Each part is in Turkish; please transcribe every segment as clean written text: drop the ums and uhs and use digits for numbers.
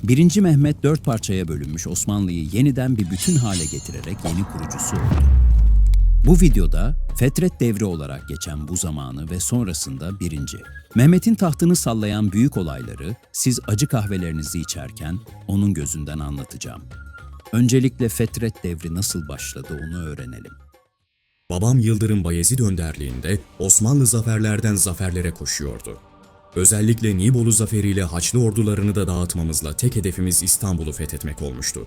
1. Mehmet 4 parçaya bölünmüş Osmanlı'yı yeniden bir bütün hale getirerek yeni kurucusu oldu. Bu videoda Fetret devri olarak geçen bu zamanı ve sonrasında 1. Mehmet'in tahtını sallayan büyük olayları siz acı kahvelerinizi içerken onun gözünden anlatacağım. Öncelikle Fetret devri nasıl başladı onu öğrenelim. Babam Yıldırım Bayezid önderliğinde Osmanlı zaferlerden zaferlere koşuyordu. Özellikle Nibolu zaferiyle Haçlı ordularını da dağıtmamızla tek hedefimiz İstanbul'u fethetmek olmuştu.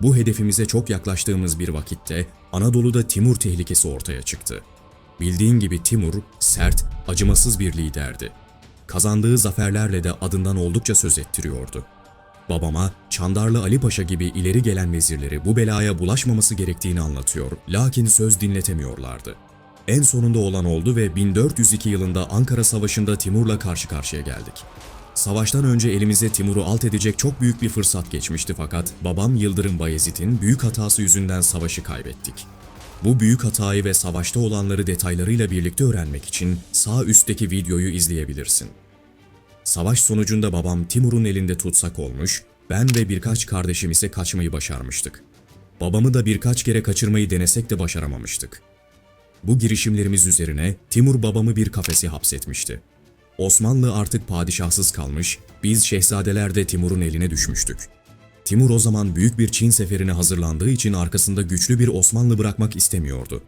Bu hedefimize çok yaklaştığımız bir vakitte Anadolu'da Timur tehlikesi ortaya çıktı. Bildiğin gibi Timur sert, acımasız bir liderdi. Kazandığı zaferlerle de adından oldukça söz ettiriyordu. Babama Çandarlı Ali Paşa gibi ileri gelen vezirleri bu belaya bulaşmaması gerektiğini anlatıyor, lakin söz dinletemiyorlardı. En sonunda olan oldu ve 1402 yılında Ankara Savaşı'nda Timur'la karşı karşıya geldik. Savaştan önce elimize Timur'u alt edecek çok büyük bir fırsat geçmişti fakat babam Yıldırım Bayezid'in büyük hatası yüzünden savaşı kaybettik. Bu büyük hatayı ve savaşta olanları detaylarıyla birlikte öğrenmek için sağ üstteki videoyu izleyebilirsin. Savaş sonucunda babam Timur'un elinde tutsak olmuş, ben ve birkaç kardeşim ise kaçmayı başarmıştık. Babamı da birkaç kere kaçırmayı denesek de başaramamıştık. Bu girişimlerimiz üzerine Timur babamı bir kafese hapsetmişti. Osmanlı artık padişahsız kalmış, biz şehzadeler de Timur'un eline düşmüştük. Timur o zaman büyük bir Çin seferine hazırlandığı için arkasında güçlü bir Osmanlı bırakmak istemiyordu.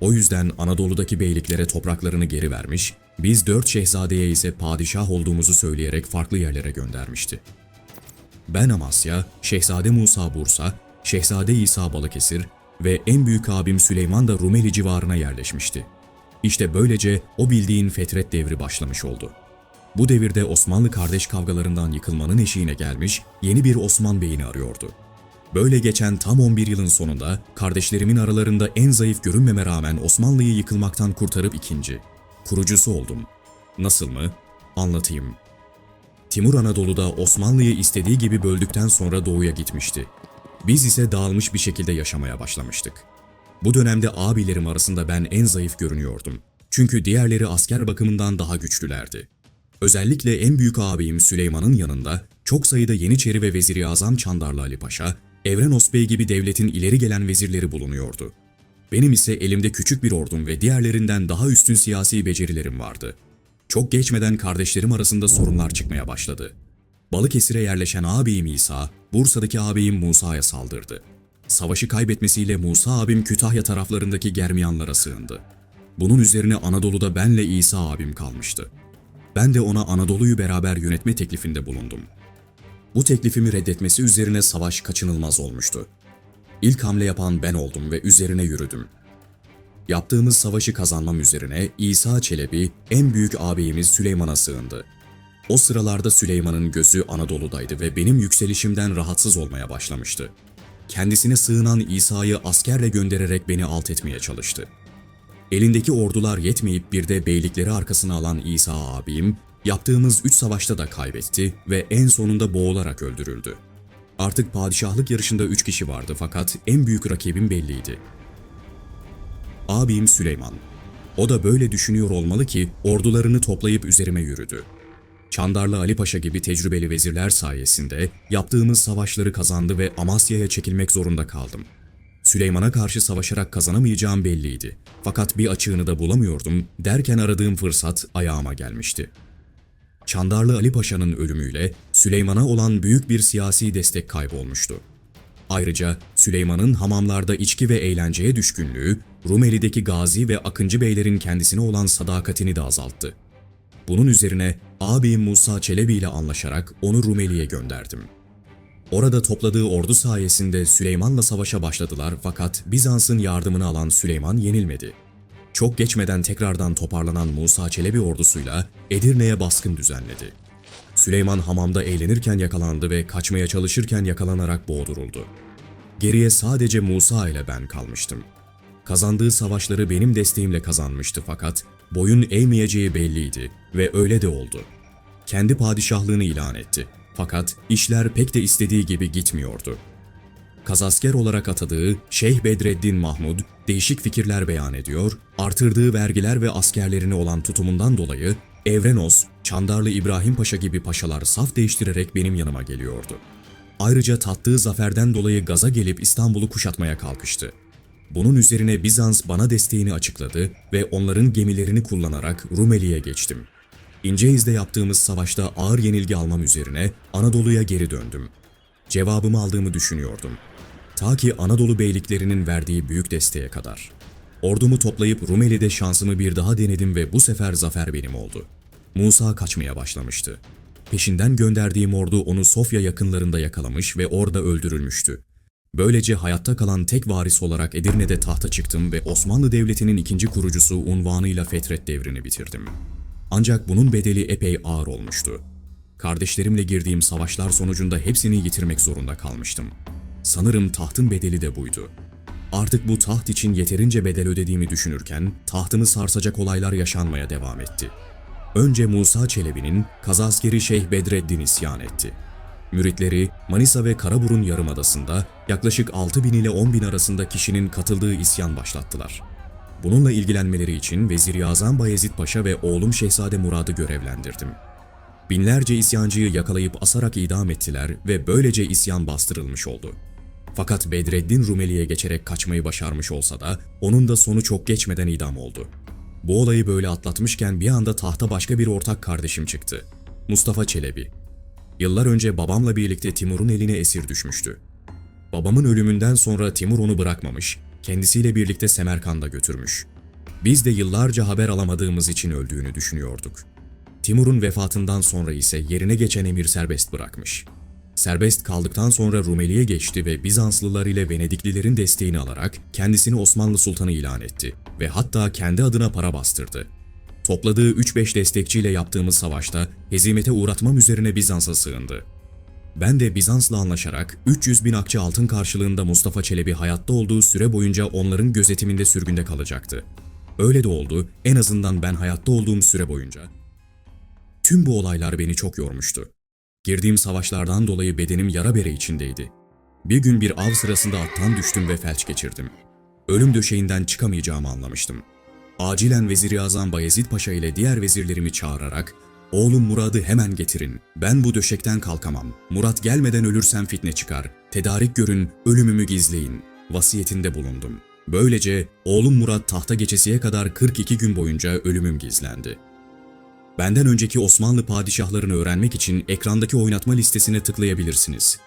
O yüzden Anadolu'daki beyliklere topraklarını geri vermiş, biz 4 şehzadeye ise padişah olduğumuzu söyleyerek farklı yerlere göndermişti. Ben Amasya, Şehzade Musa Bursa, Şehzade İsa Balıkesir ve en büyük abim Süleyman da Rumeli civarına yerleşmişti. İşte böylece o bildiğin Fetret devri başlamış oldu. Bu devirde Osmanlı kardeş kavgalarından yıkılmanın eşiğine gelmiş, yeni bir Osman Bey'ini arıyordu. Böyle geçen tam 11 yılın sonunda kardeşlerimin aralarında en zayıf görünmeme rağmen Osmanlı'yı yıkılmaktan kurtarıp kurucusu oldum. Nasıl mı? Anlatayım. Timur Anadolu'da Osmanlı'yı istediği gibi böldükten sonra doğuya gitmişti. Biz ise dağılmış bir şekilde yaşamaya başlamıştık. Bu dönemde abilerim arasında ben en zayıf görünüyordum. Çünkü diğerleri asker bakımından daha güçlülerdi. Özellikle en büyük abim Süleyman'ın yanında çok sayıda Yeniçeri ve Vezir-i Azam Çandarlı Ali Paşa, Evrenos Bey gibi devletin ileri gelen vezirleri bulunuyordu. Benim ise elimde küçük bir ordum ve diğerlerinden daha üstün siyasi becerilerim vardı. Çok geçmeden kardeşlerim arasında sorunlar çıkmaya başladı. Balıkesir'e yerleşen ağabeyim İsa, Bursa'daki ağabeyim Musa'ya saldırdı. Savaşı kaybetmesiyle Musa abim Kütahya taraflarındaki Germiyanlara sığındı. Bunun üzerine Anadolu'da benle İsa abim kalmıştı. Ben de ona Anadolu'yu beraber yönetme teklifinde bulundum. Bu teklifimi reddetmesi üzerine savaş kaçınılmaz olmuştu. İlk hamle yapan ben oldum ve üzerine yürüdüm. Yaptığımız savaşı kazanmam üzerine İsa Çelebi, en büyük ağabeyimiz Süleyman'a sığındı. O sıralarda Süleyman'ın gözü Anadolu'daydı ve benim yükselişimden rahatsız olmaya başlamıştı. Kendisine sığınan İsa'yı askerle göndererek beni alt etmeye çalıştı. Elindeki ordular yetmeyip bir de beylikleri arkasına alan İsa abim, yaptığımız 3 savaşta da kaybetti ve en sonunda boğularak öldürüldü. Artık padişahlık yarışında 3 kişi vardı fakat en büyük rakibim belliydi. Abim Süleyman. O da böyle düşünüyor olmalı ki ordularını toplayıp üzerime yürüdü. Çandarlı Ali Paşa gibi tecrübeli vezirler sayesinde yaptığımız savaşları kazandı ve Amasya'ya çekilmek zorunda kaldım. Süleyman'a karşı savaşarak kazanamayacağım belliydi. Fakat bir açığını da bulamıyordum derken aradığım fırsat ayağıma gelmişti. Çandarlı Ali Paşa'nın ölümüyle Süleyman'a olan büyük bir siyasi destek kaybolmuştu. Ayrıca Süleyman'ın hamamlarda içki ve eğlenceye düşkünlüğü, Rumeli'deki Gazi ve Akıncı beylerin kendisine olan sadakatini de azalttı. Bunun üzerine ağabeyim Musa Çelebi ile anlaşarak onu Rumeli'ye gönderdim. Orada topladığı ordu sayesinde Süleyman'la savaşa başladılar fakat Bizans'ın yardımını alan Süleyman yenilmedi. Çok geçmeden tekrardan toparlanan Musa Çelebi ordusuyla Edirne'ye baskın düzenledi. Süleyman hamamda eğlenirken yakalandı ve kaçmaya çalışırken yakalanarak boğduruldu. Geriye sadece Musa ile ben kalmıştım. Kazandığı savaşları benim desteğimle kazanmıştı fakat boyun eğmeyeceği belliydi ve öyle de oldu. Kendi padişahlığını ilan etti. Fakat işler pek de istediği gibi gitmiyordu. Kazasker olarak atadığı Şeyh Bedreddin Mahmud değişik fikirler beyan ediyor, artırdığı vergiler ve askerlerine olan tutumundan dolayı Evrenos, Çandarlı İbrahim Paşa gibi paşalar saf değiştirerek benim yanıma geliyordu. Ayrıca tattığı zaferden dolayı gaza gelip İstanbul'u kuşatmaya kalkıştı. Bunun üzerine Bizans bana desteğini açıkladı ve onların gemilerini kullanarak Rumeli'ye geçtim. İnceiz'de yaptığımız savaşta ağır yenilgi almam üzerine Anadolu'ya geri döndüm. Cevabımı aldığımı düşünüyordum. Ta ki Anadolu beyliklerinin verdiği büyük desteğe kadar. Ordumu toplayıp Rumeli'de şansımı bir daha denedim ve bu sefer zafer benim oldu. Musa kaçmaya başlamıştı. Peşinden gönderdiğim ordu onu Sofya yakınlarında yakalamış ve orada öldürülmüştü. Böylece hayatta kalan tek varis olarak Edirne'de tahta çıktım ve Osmanlı Devleti'nin ikinci kurucusu unvanıyla Fetret devrini bitirdim. Ancak bunun bedeli epey ağır olmuştu. Kardeşlerimle girdiğim savaşlar sonucunda hepsini yitirmek zorunda kalmıştım. Sanırım tahtın bedeli de buydu. Artık bu taht için yeterince bedel ödediğimi düşünürken tahtımı sarsacak olaylar yaşanmaya devam etti. Önce Musa Çelebi'nin kazaskeri Şeyh Bedreddin isyan etti. Müritleri Manisa ve Karaburun Yarımadası'nda yaklaşık 6.000 ile 10.000 arasında kişinin katıldığı isyan başlattılar. Bununla ilgilenmeleri için Vezir-i Azam Bayezid Paşa ve oğlum Şehzade Murad'ı görevlendirdim. Binlerce isyancıyı yakalayıp asarak idam ettiler ve böylece isyan bastırılmış oldu. Fakat Bedreddin Rumeli'ye geçerek kaçmayı başarmış olsa da onun da sonu çok geçmeden idam oldu. Bu olayı böyle atlatmışken bir anda tahta başka bir ortak kardeşim çıktı. Mustafa Çelebi. Yıllar önce babamla birlikte Timur'un eline esir düşmüştü. Babamın ölümünden sonra Timur onu bırakmamış, kendisiyle birlikte Semerkand'a götürmüş. Biz de yıllarca haber alamadığımız için öldüğünü düşünüyorduk. Timur'un vefatından sonra ise yerine geçen emir serbest bırakmış. Serbest kaldıktan sonra Rumeli'ye geçti ve Bizanslılar ile Venediklilerin desteğini alarak kendisini Osmanlı Sultanı ilan etti ve hatta kendi adına para bastırdı. Topladığı 3-5 destekçiyle yaptığımız savaşta hezimete uğratmam üzerine Bizans'a sığındı. Ben de Bizans'la anlaşarak 300.000 akçe altın karşılığında Mustafa Çelebi hayatta olduğu süre boyunca onların gözetiminde sürgünde kalacaktı. Öyle de oldu, en azından ben hayatta olduğum süre boyunca. Tüm bu olaylar beni çok yormuştu. Girdiğim savaşlardan dolayı bedenim yara bere içindeydi. Bir gün bir av sırasında attan düştüm ve felç geçirdim. Ölüm döşeğinden çıkamayacağımı anlamıştım. Acilen Vezir-i Azam Bayezid Paşa ile diğer vezirlerimi çağırarak "Oğlum Murad'ı hemen getirin. Ben bu döşekten kalkamam. Murat gelmeden ölürsem fitne çıkar. Tedarik görün, ölümümü gizleyin." vasiyetinde bulundum. Böylece oğlum Murat tahta geçesiye kadar 42 gün boyunca ölümüm gizlendi. Benden önceki Osmanlı padişahlarını öğrenmek için ekrandaki oynatma listesine tıklayabilirsiniz.